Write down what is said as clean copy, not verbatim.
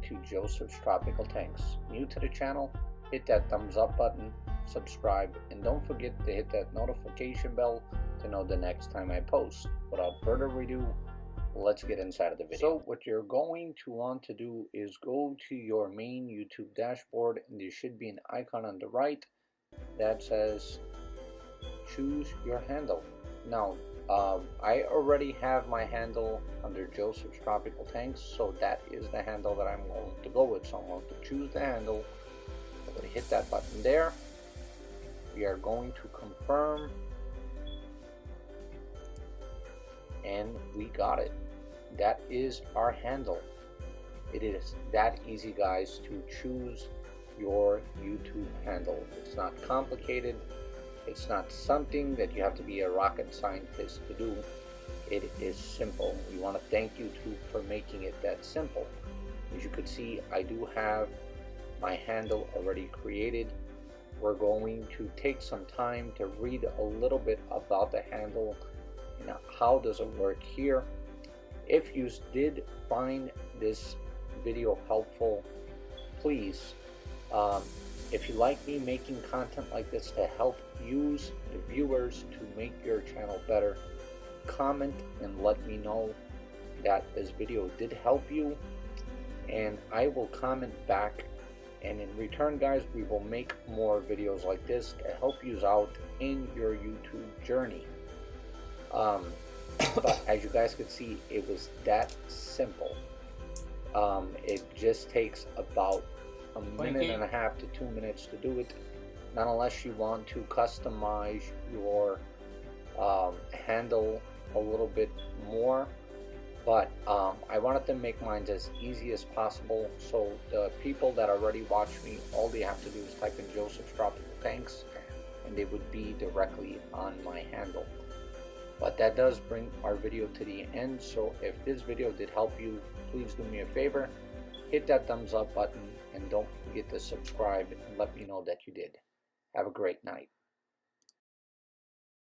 to Joseph's Tropical Tanks. New to the channel, hit that thumbs up button, subscribe, and don't forget to hit that notification bell to know the next time I post. Without further ado, let's get inside of the video. So what you're going to want to do is go to your main YouTube dashboard, and there should be an icon on the right that says choose your handle. Now I already have my handle under Joseph's Tropical Tanks, so that is the handle that I'm going to go with. So I'm going to choose the handle. I'm going to hit that button there. We are going to confirm, and we got it. That is our handle. It is that easy, guys, to choose your YouTube handle. It's not complicated. It's not something that you have to be a rocket scientist to do. It is simple. We want to thank YouTube for making it that simple. As you can see, I do have my handle already created. We're going to take some time to read a little bit about the handle and how does it work here. If you did find this video helpful, please, if you like me making content like this to help use the viewers to make your channel better, comment and let me know that this video did help you, and I will comment back, and in return, guys, we will make more videos like this to help you out in your YouTube journey. But as you guys can see, it was that simple. It just takes about a minute and a half to 2 minutes to do it, not unless you want to customize your handle a little bit more. But I wanted to make mine as easy as possible, so the people that already watch me, all they have to do is type in Joseph's Tropical Tanks and they would be directly on my handle. But that does bring our video to the end, so if this video did help you, please do me a favor, hit that thumbs up button, and don't forget to subscribe and let me know that you did. Have a great night.